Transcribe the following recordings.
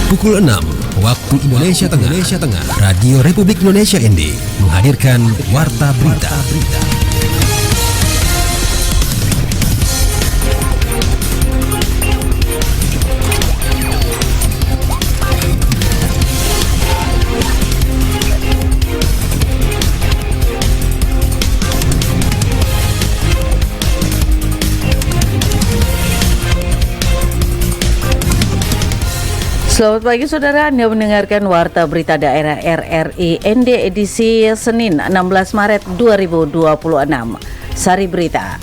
Pukul 6 waktu Indonesia Tengah. Radio Republik Indonesia ND menghadirkan Warta Berita. Selamat pagi saudara, Anda mendengarkan Warta Berita Daerah RRI ND edisi Senin 16 Maret 2026. Sari Berita.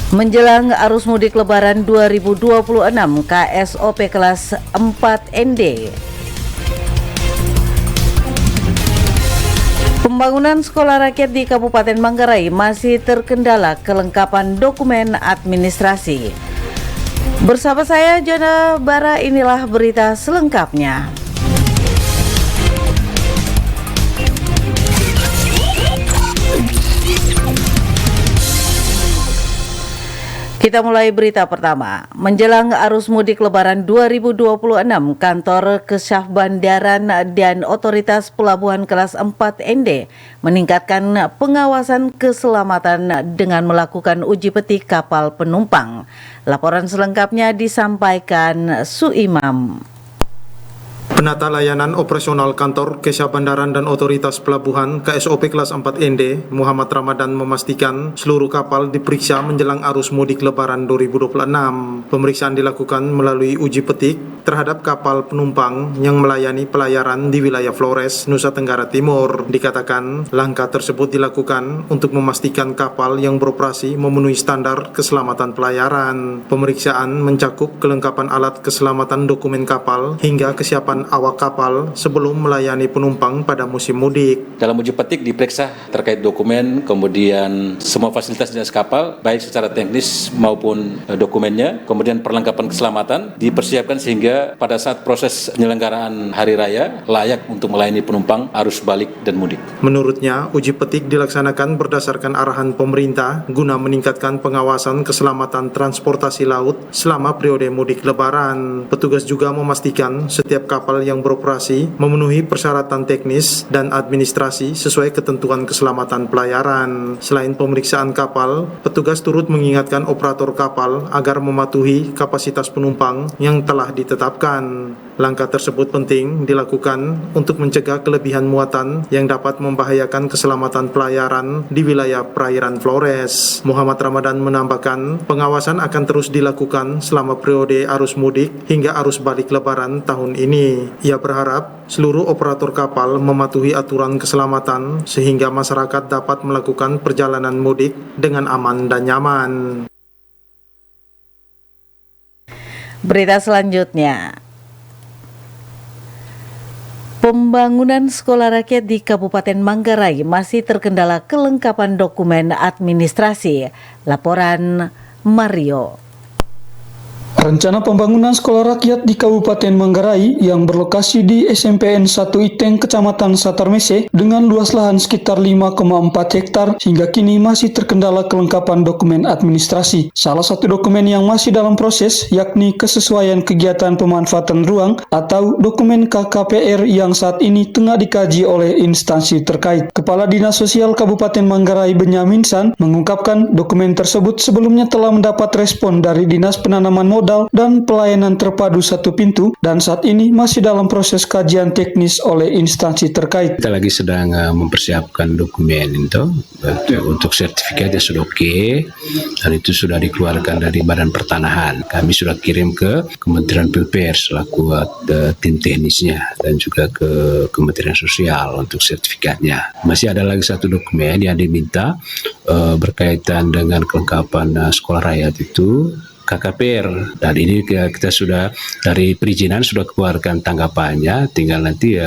Menjelang arus mudik lebaran 2026, KSOP kelas 4 ND. Pembangunan sekolah rakyat di Kabupaten Manggarai masih terkendala kelengkapan dokumen administrasi. Bersama saya Jona Bara, inilah berita selengkapnya. Kita mulai berita pertama. Menjelang arus mudik lebaran 2026, kantor Kesyahbandaran dan Otoritas Pelabuhan kelas 4 ND meningkatkan pengawasan keselamatan dengan melakukan uji petik kapal penumpang. Laporan selengkapnya disampaikan Suimam. Penata layanan operasional kantor Kesyahbandaran dan Otoritas Pelabuhan KSOP kelas 4 ND, Muhammad Ramadan memastikan seluruh kapal diperiksa menjelang arus mudik lebaran 2026. Pemeriksaan dilakukan melalui uji petik terhadap kapal penumpang yang melayani pelayaran di wilayah Flores, Nusa Tenggara Timur. Dikatakan langkah tersebut dilakukan untuk memastikan kapal yang beroperasi memenuhi standar keselamatan pelayaran. Pemeriksaan mencakup kelengkapan alat keselamatan dokumen kapal hingga kesiapan awak kapal sebelum melayani penumpang pada musim mudik. Dalam uji petik diperiksa terkait dokumen, kemudian semua fasilitas di atas kapal, baik secara teknis maupun dokumennya, kemudian perlengkapan keselamatan dipersiapkan sehingga pada saat proses penyelenggaraan hari raya layak untuk melayani penumpang arus balik dan mudik. Menurutnya, uji petik dilaksanakan berdasarkan arahan pemerintah guna meningkatkan pengawasan keselamatan transportasi laut selama periode mudik lebaran. Petugas juga memastikan setiap kapal yang beroperasi memenuhi persyaratan teknis dan administrasi sesuai ketentuan keselamatan pelayaran. Selain pemeriksaan kapal, petugas turut mengingatkan operator kapal agar mematuhi kapasitas penumpang yang telah ditetapkan. Langkah tersebut penting dilakukan untuk mencegah kelebihan muatan yang dapat membahayakan keselamatan pelayaran di wilayah perairan Flores. Muhammad Ramadan menambahkan, pengawasan akan terus dilakukan selama periode arus mudik hingga arus balik lebaran tahun ini. Ia berharap seluruh operator kapal mematuhi aturan keselamatan sehingga masyarakat dapat melakukan perjalanan mudik dengan aman dan nyaman. Berita selanjutnya. Pembangunan sekolah rakyat di Kabupaten Manggarai masih terkendala kelengkapan dokumen administrasi. Laporan Mario. Rencana pembangunan sekolah rakyat di Kabupaten Manggarai yang berlokasi di SMPN 1 Iteng, Kecamatan Satarmese dengan luas lahan sekitar 5,4 hektar hingga kini masih terkendala kelengkapan dokumen administrasi. Salah satu dokumen yang masih dalam proses yakni kesesuaian kegiatan pemanfaatan ruang atau dokumen KKPR yang saat ini tengah dikaji oleh instansi terkait. Kepala Dinas Sosial Kabupaten Manggarai Benyamin San mengungkapkan dokumen tersebut sebelumnya telah mendapat respon dari Dinas Penanaman Modal dan Pelayanan Terpadu Satu Pintu dan saat ini masih dalam proses kajian teknis oleh instansi terkait. Kita lagi sedang mempersiapkan dokumen itu untuk sertifikatnya sudah oke dan itu sudah dikeluarkan dari Badan Pertanahan. Kami sudah kirim ke Kementerian PUPR selaku tim teknisnya dan juga ke Kementerian Sosial untuk sertifikatnya. Masih ada lagi satu dokumen yang diminta berkaitan dengan kelengkapan sekolah rakyat itu KKPR, dan ini kita sudah dari perizinan sudah keluarkan tanggapannya, tinggal nanti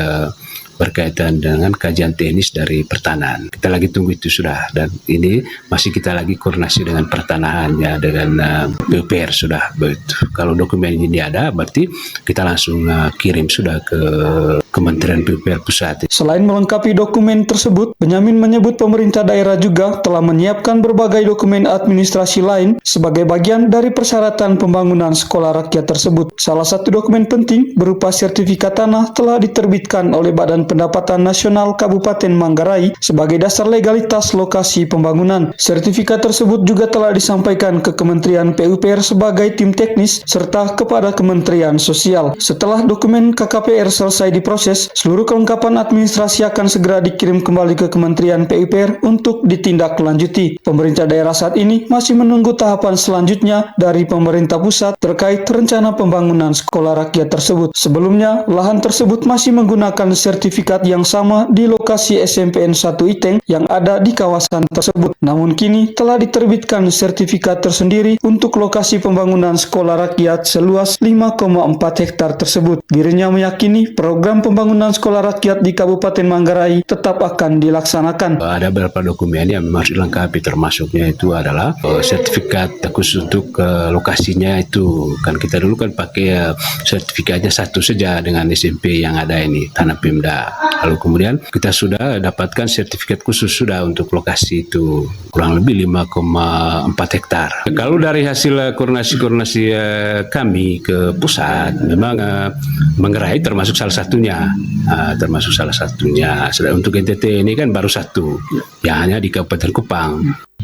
berkaitan dengan kajian teknis dari pertanahan. Kita lagi tunggu itu sudah, dan ini masih kita lagi koordinasi dengan pertanahannya, dengan PUPR sudah begitu. Kalau dokumen ini ada, berarti kita langsung kirim sudah ke Kementerian PUPR Pusat. Selain melengkapi dokumen tersebut, Benyamin menyebut pemerintah daerah juga telah menyiapkan berbagai dokumen administrasi lain sebagai bagian dari persyaratan pembangunan sekolah rakyat tersebut. Salah satu dokumen penting berupa sertifikat tanah telah diterbitkan oleh Badan Pendapatan Nasional Kabupaten Manggarai sebagai dasar legalitas lokasi pembangunan. Sertifikat tersebut juga telah disampaikan ke Kementerian PUPR sebagai tim teknis serta kepada Kementerian Sosial. Setelah dokumen KKPR selesai diproses, seluruh kelengkapan administrasi akan segera dikirim kembali ke Kementerian PUPR untuk ditindaklanjuti. Pemerintah daerah saat ini masih menunggu tahapan selanjutnya dari pemerintah pusat terkait rencana pembangunan sekolah rakyat tersebut. Sebelumnya, lahan tersebut masih menggunakan sertifikat yang sama di lokasi SMPN 1 Iteng yang ada di kawasan tersebut. Namun kini telah diterbitkan sertifikat tersendiri untuk lokasi pembangunan sekolah rakyat seluas 5,4 hektar tersebut. Dirinya meyakini program pembangunan sekolah rakyat di Kabupaten Manggarai tetap akan dilaksanakan. Ada beberapa dokumen yang memang harus dilengkapi, termasuknya itu adalah sertifikat khusus untuk lokasinya. Itu kan kita dulu kan pakai sertifikatnya satu saja dengan SMP yang ada ini, Tanah Pemda. Lalu kemudian kita sudah dapatkan sertifikat khusus sudah untuk lokasi itu kurang lebih 5,4 hektar. Kalau dari hasil koordinasi kami ke pusat, memang Manggarai termasuk salah satunya. Sedang untuk NTT ini kan baru satu, yang hanya di Kabupaten Kupang.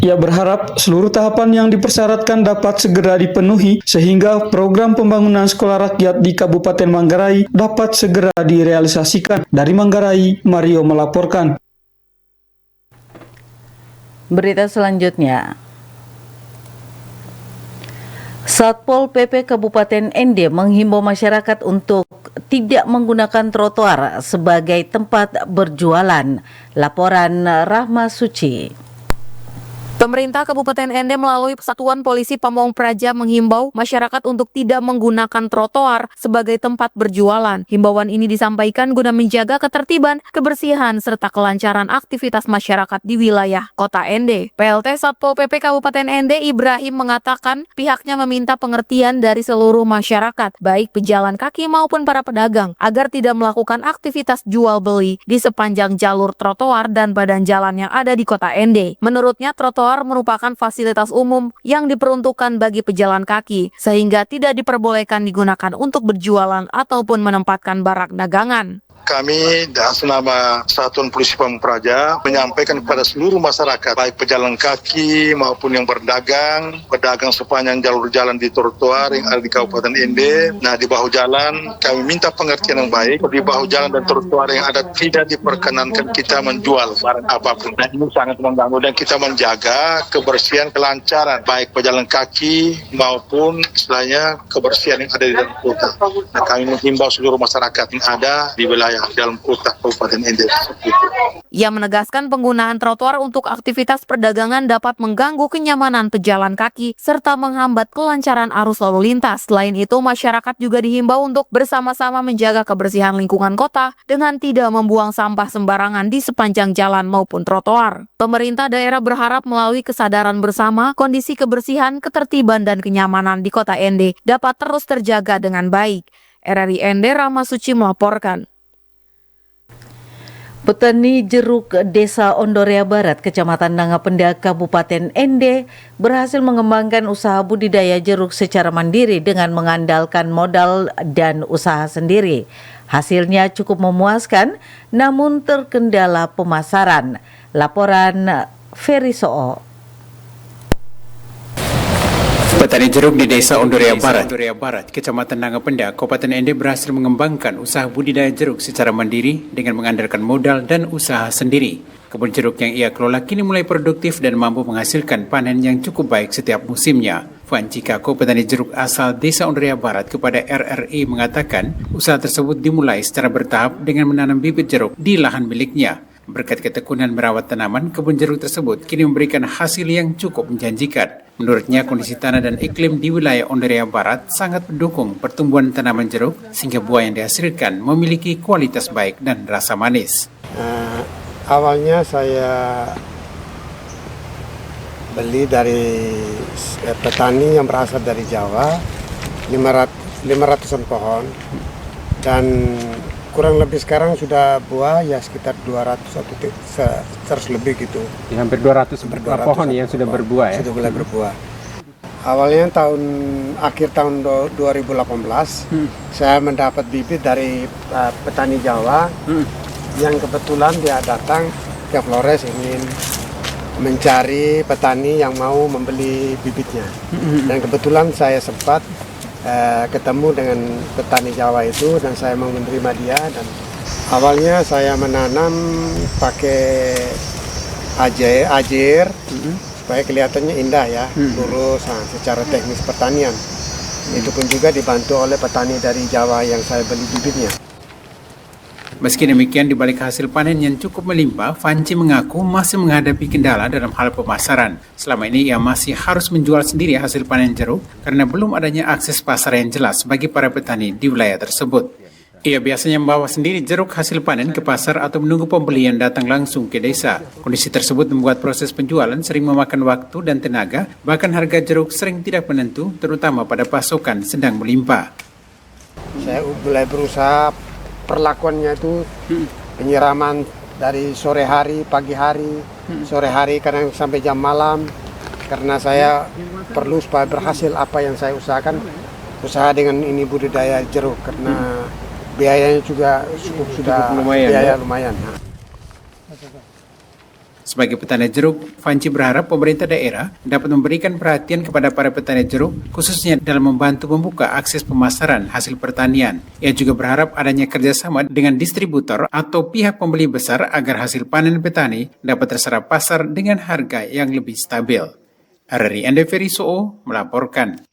Ia berharap seluruh tahapan yang dipersyaratkan dapat segera dipenuhi sehingga program pembangunan sekolah rakyat di Kabupaten Manggarai dapat segera direalisasikan. Dari Manggarai, Mario melaporkan. Berita selanjutnya. Satpol PP Kabupaten ND menghimbau masyarakat untuk tidak menggunakan trotoar sebagai tempat berjualan. Laporan Rahma Suci. Pemerintah Kabupaten ND melalui Satuan Polisi Pamong Praja menghimbau masyarakat untuk tidak menggunakan trotoar sebagai tempat berjualan. Himbauan ini disampaikan guna menjaga ketertiban, kebersihan, serta kelancaran aktivitas masyarakat di wilayah Kota ND. PLT Satpol PP Kabupaten ND Ibrahim mengatakan pihaknya meminta pengertian dari seluruh masyarakat, baik pejalan kaki maupun para pedagang, agar tidak melakukan aktivitas jual beli di sepanjang jalur trotoar dan badan jalan yang ada di Kota ND. Menurutnya, trotoar merupakan fasilitas umum yang diperuntukkan bagi pejalan kaki, sehingga tidak diperbolehkan digunakan untuk berjualan ataupun menempatkan barang dagangan. Kami atas nama Satuan Polisi Pamong Praja menyampaikan kepada seluruh masyarakat, baik pejalan kaki maupun yang berdagang sepanjang jalur jalan di trotoar yang ada di Kabupaten ND. Nah, di bahu jalan kami minta pengertian yang baik. Di bahu jalan dan trotoar yang ada tidak diperkenankan kita menjual barang apapun. Nah, ini sangat mengganggu dan kita menjaga kebersihan, kelancaran baik pejalan kaki maupun istilahnya kebersihan yang ada di dalam kota. Nah, kami menghimbau seluruh masyarakat yang ada di wilayah dalam kota Kabupaten ND. Ia menegaskan penggunaan trotoar untuk aktivitas perdagangan dapat mengganggu kenyamanan pejalan kaki serta menghambat kelancaran arus lalu lintas. Selain itu, masyarakat juga dihimbau untuk bersama-sama menjaga kebersihan lingkungan kota dengan tidak membuang sampah sembarangan di sepanjang jalan maupun trotoar. Pemerintah daerah berharap melalui kesadaran bersama, kondisi kebersihan, ketertiban, dan kenyamanan di Kota ND dapat terus terjaga dengan baik. RRI ND Rahma Suci melaporkan. Petani jeruk Desa Ondorea Barat, Kecamatan Nangapenda, Kabupaten ND berhasil mengembangkan usaha budidaya jeruk secara mandiri dengan mengandalkan modal dan usaha sendiri. Hasilnya cukup memuaskan, namun terkendala pemasaran. Laporan Ferry Soo. Petani jeruk di Desa Ondorea Barat, Kecamatan Nangapenda, Kabupaten ND berhasil mengembangkan usaha budidaya jeruk secara mandiri dengan mengandalkan modal dan usaha sendiri. Kebun jeruk yang ia kelola kini mulai produktif dan mampu menghasilkan panen yang cukup baik setiap musimnya. Fuan Cikako, petani jeruk asal Desa Ondorea Barat, kepada RRI mengatakan usaha tersebut dimulai secara bertahap dengan menanam bibit jeruk di lahan miliknya. Berkat ketekunan merawat tanaman, kebun jeruk tersebut kini memberikan hasil yang cukup menjanjikan. Menurutnya, kondisi tanah dan iklim di wilayah Ondorea Barat sangat mendukung pertumbuhan tanaman jeruk sehingga buah yang dihasilkan memiliki kualitas baik dan rasa manis. Awalnya saya beli dari petani yang berasal dari Jawa, 500-an pohon, dan kurang lebih sekarang sudah buah ya sekitar 200 atau 100 lebih gitu. Ya, hampir 200 pohon yang sudah berbuah ya? Sudah mulai berbuah. Awalnya akhir tahun 2018 saya mendapat bibit dari petani Jawa yang kebetulan dia datang ke Flores ingin mencari petani yang mau membeli bibitnya. Dan kebetulan saya sempat ketemu dengan petani Jawa itu dan saya mau menerima dia. Dan awalnya saya menanam pakai ajir supaya kelihatannya indah ya, lurus secara teknis pertanian. Itu pun juga dibantu oleh petani dari Jawa yang saya beli bibitnya. Meski demikian, di balik hasil panen yang cukup melimpah, Fanci mengaku masih menghadapi kendala dalam hal pemasaran. Selama ini ia masih harus menjual sendiri hasil panen jeruk karena belum adanya akses pasar yang jelas bagi para petani di wilayah tersebut. Ia biasanya membawa sendiri jeruk hasil panen ke pasar atau menunggu pembeli yang datang langsung ke desa. Kondisi tersebut membuat proses penjualan sering memakan waktu dan tenaga, bahkan harga jeruk sering tidak menentu, terutama pada pasokan sedang melimpah. Saya mulai berusaha perlakuannya itu penyiraman dari sore hari, pagi hari, sore hari kadang sampai jam malam, karena saya perlu supaya berhasil apa yang saya usahakan, usaha dengan ini budidaya jeruk karena biayanya juga sudah lumayan, biaya lumayan. Sebagai petani jeruk, Fanci berharap pemerintah daerah dapat memberikan perhatian kepada para petani jeruk, khususnya dalam membantu membuka akses pemasaran hasil pertanian. Ia juga berharap adanya kerjasama dengan distributor atau pihak pembeli besar agar hasil panen petani dapat terserap pasar dengan harga yang lebih stabil. RRI Endeveri Soo melaporkan.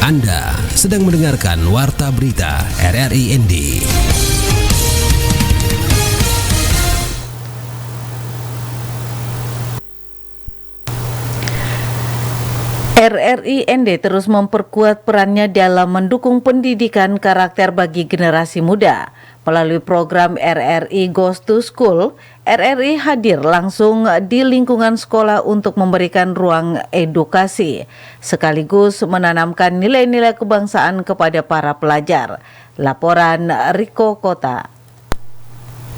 Anda sedang mendengarkan Warta Berita RRI ND. RRI ND terus memperkuat perannya dalam mendukung pendidikan karakter bagi generasi muda. Melalui program RRI Goes to School, RRI hadir langsung di lingkungan sekolah untuk memberikan ruang edukasi, sekaligus menanamkan nilai-nilai kebangsaan kepada para pelajar. Laporan Riko Kota.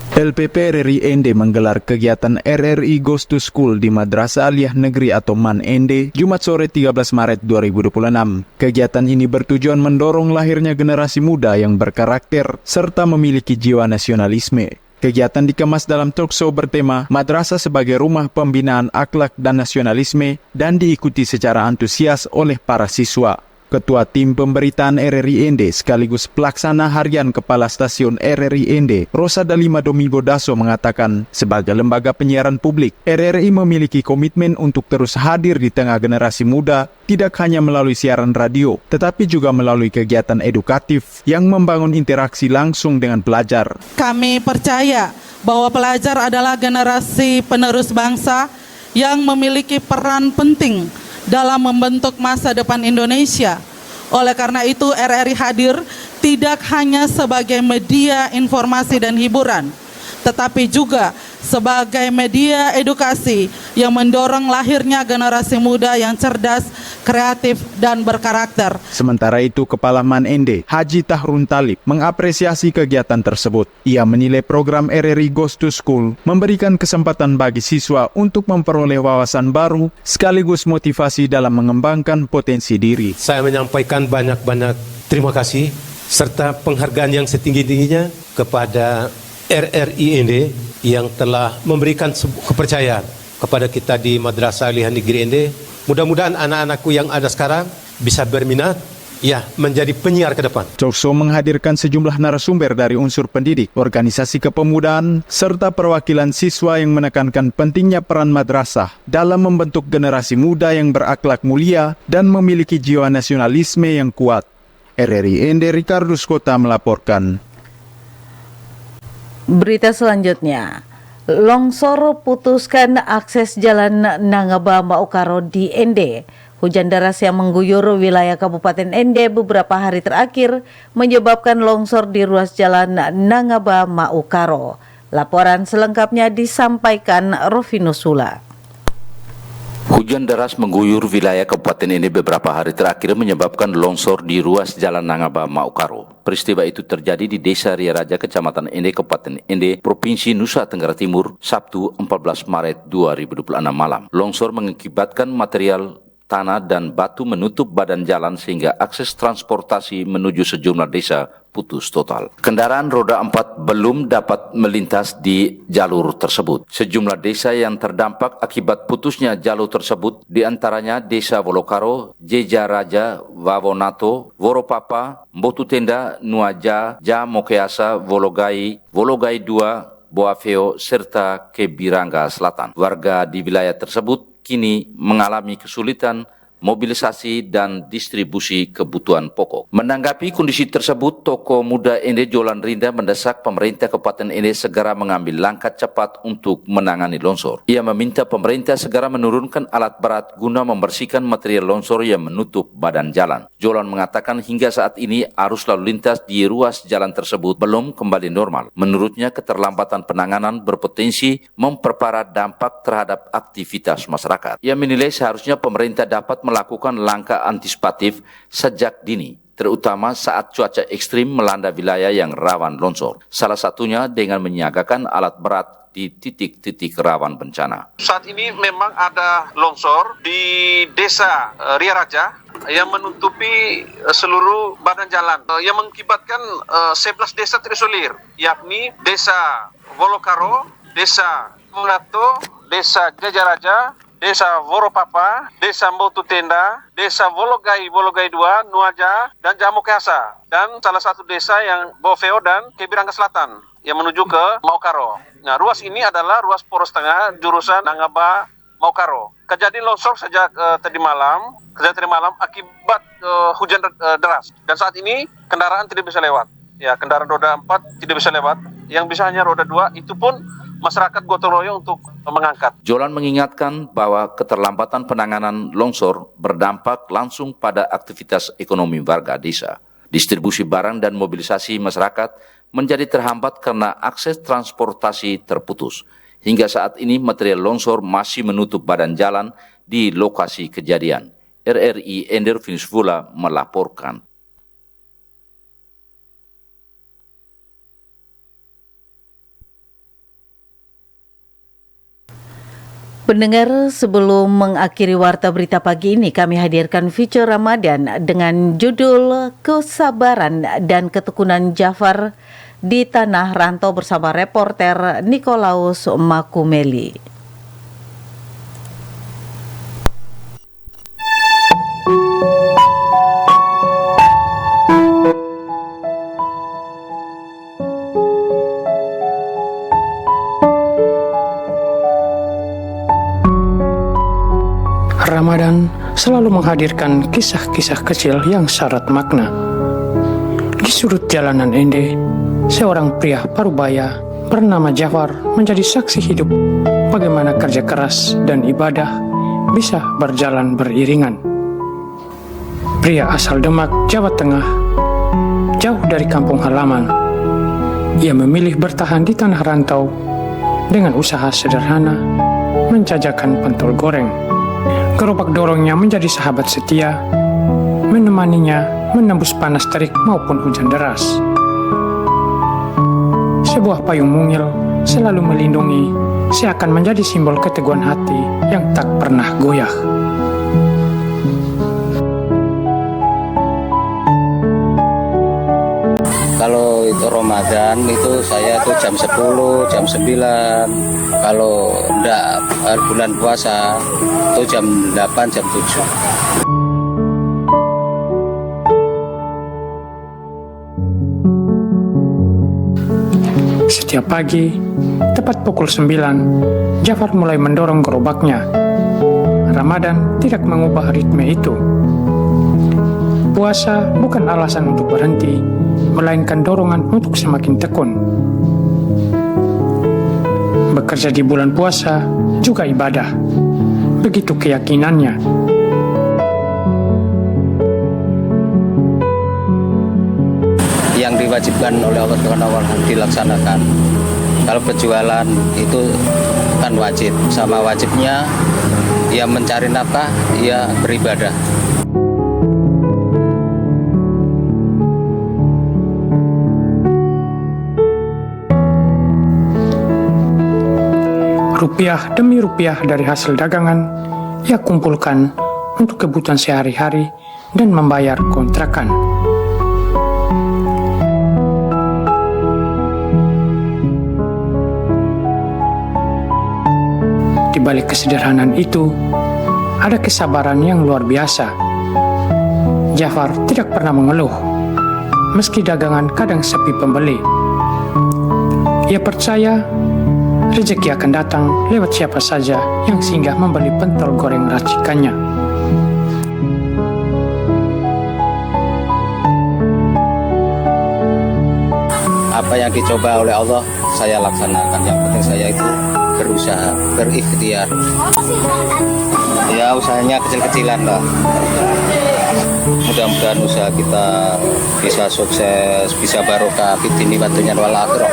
LPP RRI ND menggelar kegiatan RRI Goes to School di Madrasah Aliyah Negeri atau MAN ND Jumat sore 13 Maret 2026. Kegiatan ini bertujuan mendorong lahirnya generasi muda yang berkarakter serta memiliki jiwa nasionalisme. Kegiatan dikemas dalam talkshow bertema Madrasah sebagai rumah pembinaan akhlak dan nasionalisme dan diikuti secara antusias oleh para siswa. Ketua Tim Pemberitaan RRI ND sekaligus pelaksana harian Kepala Stasiun RRI ND, Rosa Dalima Domingo Daso mengatakan, sebagai lembaga penyiaran publik, RRI memiliki komitmen untuk terus hadir di tengah generasi muda, tidak hanya melalui siaran radio, tetapi juga melalui kegiatan edukatif yang membangun interaksi langsung dengan pelajar. Kami percaya bahwa pelajar adalah generasi penerus bangsa yang memiliki peran penting dalam membentuk masa depan Indonesia. Oleh karena itu RRI hadir tidak hanya sebagai media informasi dan hiburan, tetapi juga sebagai media edukasi yang mendorong lahirnya generasi muda yang cerdas, kreatif, dan berkarakter. Sementara itu, Kepala MAN ND, Haji Tahrun Talib, mengapresiasi kegiatan tersebut. Ia menilai program RRI Goes to School memberikan kesempatan bagi siswa untuk memperoleh wawasan baru sekaligus motivasi dalam mengembangkan potensi diri. Saya menyampaikan banyak-banyak terima kasih serta penghargaan yang setinggi-tingginya kepada RRI ND yang telah memberikan kepercayaan kepada kita di Madrasah Aliyah Negeri ND. Mudah-mudahan anak-anakku yang ada sekarang bisa berminat menjadi penyiar ke depan. Talkshow menghadirkan sejumlah narasumber dari unsur pendidik, organisasi kepemudaan, serta perwakilan siswa yang menekankan pentingnya peran madrasah dalam membentuk generasi muda yang berakhlak mulia dan memiliki jiwa nasionalisme yang kuat. RRI ND Ricardus Kota melaporkan. Berita selanjutnya, longsor putuskan akses jalan Nangaba Maukaro di ND. Hujan deras yang mengguyur wilayah Kabupaten ND beberapa hari terakhir menyebabkan longsor di ruas jalan Nangaba Maukaro. Laporan selengkapnya disampaikan Rovinus Sula. Hujan deras mengguyur wilayah Kabupaten Ende beberapa hari terakhir menyebabkan longsor di ruas Jalan Nangaba Maukaro. Peristiwa itu terjadi di Desa Ria Raja, Kecamatan Ende, Kabupaten Ende, Provinsi Nusa Tenggara Timur, Sabtu 14 Maret 2026 malam. Longsor mengakibatkan material tanah dan batu menutup badan jalan sehingga akses transportasi menuju sejumlah desa putus total. Kendaraan roda 4 belum dapat melintas di jalur tersebut. Sejumlah desa yang terdampak akibat putusnya jalur tersebut diantaranya Desa Wolokaro, Jeja Raja, Wawonato, Woropapa, Mbotu Tenda, Nuaja, Ja Mokeasa, Wologai, Wologai 2, Boafeo, serta Kebirangga Selatan. Warga di wilayah tersebut kini mengalami kesulitan mobilisasi dan distribusi kebutuhan pokok. Menanggapi kondisi tersebut, Tokoh Muda Ende Jolan Rinda mendesak pemerintah Kabupaten Ende segera mengambil langkah cepat untuk menangani longsor. Ia meminta pemerintah segera menurunkan alat berat guna membersihkan material longsor yang menutup badan jalan. Jolan mengatakan hingga saat ini arus lalu lintas di ruas jalan tersebut belum kembali normal. Menurutnya keterlambatan penanganan berpotensi memperparah dampak terhadap aktivitas masyarakat. Ia menilai seharusnya pemerintah dapat melakukan langkah antisipatif sejak dini, terutama saat cuaca ekstrim melanda wilayah yang rawan longsor. Salah satunya dengan menyiagakan alat berat di titik-titik rawan bencana. Saat ini memang ada longsor di Desa Ria Raja yang menutupi seluruh badan jalan, yang mengakibatkan 11 desa terisolir, yakni Desa Wolokaro, Desa Munato, Desa Jeja Raja, Desa Woropapa, Desa Mbotu Tenda, Desa Wologai 2, Nuaja, dan Jamokeasa. Dan salah satu desa yang Bofeo dan Kebirangga Selatan yang menuju ke Maukaro. Nah, ruas ini adalah ruas poros tengah jurusan Nangaba Maukaro. Kejadian longsor sejak tadi malam akibat hujan deras. Dan saat ini kendaraan tidak bisa lewat. Ya, kendaraan roda 4 tidak bisa lewat. Yang bisa hanya roda 2, itu pun masyarakat gotong royong untuk mengangkat. Jolan mengingatkan bahwa keterlambatan penanganan longsor berdampak langsung pada aktivitas ekonomi warga desa. Distribusi barang dan mobilisasi masyarakat menjadi terhambat karena akses transportasi terputus. Hingga saat ini material longsor masih menutup badan jalan di lokasi kejadian. RRI Ender Finisvula melaporkan. Pendengar, sebelum mengakhiri warta berita pagi ini, kami hadirkan feature Ramadan dengan judul Kesabaran dan Ketekunan Jafar di Tanah Rantau bersama reporter Nikolaus Makumeli. Ramadan selalu menghadirkan kisah-kisah kecil yang syarat makna. Di sudut jalanan Ende, seorang pria parubaya bernama Jafar menjadi saksi hidup bagaimana kerja keras dan ibadah bisa berjalan beriringan. Pria asal Demak, Jawa Tengah, jauh dari kampung halaman, ia memilih bertahan di tanah rantau dengan usaha sederhana menjajakan pentol goreng. Gerobak dorongnya menjadi sahabat setia, menemaninya menembus panas terik maupun hujan deras. Sebuah payung mungil selalu melindungi, seakan menjadi simbol keteguhan hati yang tak pernah goyah. Kalau itu Ramadan itu saya tuh jam 10, jam 9. Kalau enggak bulan puasa itu jam 8, jam 7. Setiap pagi, tepat pukul 9, Jafar mulai mendorong gerobaknya. Ramadan tidak mengubah ritme itu. Puasa bukan alasan untuk berhenti, melainkan dorongan untuk semakin tekun. Bekerja di bulan puasa juga ibadah. Begitu keyakinannya. Yang diwajibkan oleh Allah SWT dilaksanakan. Kalau berjualan itu kan wajib, sama wajibnya ya mencari nafkah, ya beribadah. Rupiah demi rupiah dari hasil dagangan ia kumpulkan untuk kebutuhan sehari-hari dan membayar kontrakan. Di balik kesederhanaan itu, ada kesabaran yang luar biasa. Jafar tidak pernah mengeluh, meski dagangan kadang sepi pembeli. Ia percaya rezeki akan datang lewat siapa saja yang singgah membeli pentol goreng racikannya. Apa yang dicoba oleh Allah, saya laksanakan. Yang penting saya itu berusaha, berikhtiar. Ya usahanya kecil-kecilan lah. Mudah-mudahan usaha kita bisa sukses, bisa barokah, fitini batunya wal akhirah.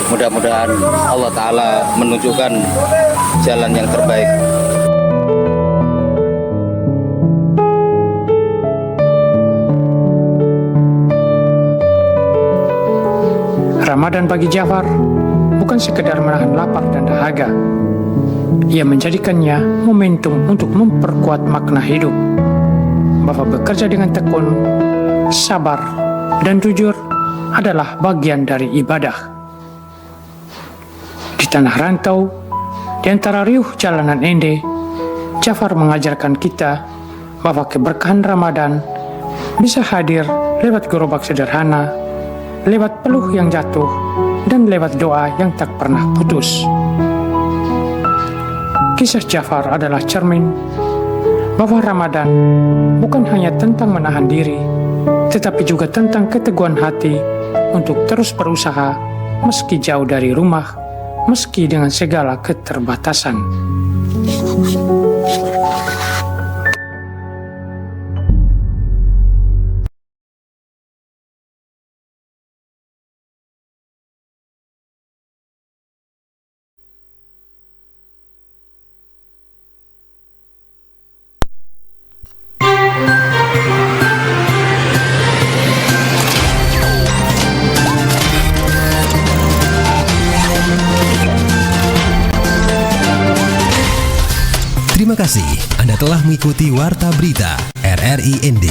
Mudah-mudahan Allah Ta'ala menunjukkan jalan yang terbaik. Ramadan bagi Jafar bukan sekedar menahan lapar dan dahaga. Ia menjadikannya momentum untuk memperkuat makna hidup, bahwa bekerja dengan tekun, sabar, dan jujur adalah bagian dari ibadah. Di tanah rantau, di antara riuh jalanan Ende, Jafar mengajarkan kita bahwa keberkahan Ramadan bisa hadir lewat gerobak sederhana, lewat peluh yang jatuh, dan lewat doa yang tak pernah putus. Kisah Jafar adalah cermin bahwa Ramadan bukan hanya tentang menahan diri, tetapi juga tentang keteguhan hati untuk terus berusaha meski jauh dari rumah, meski dengan segala keterbatasan. Terima kasih Anda telah mengikuti Warta Berita RRI ND.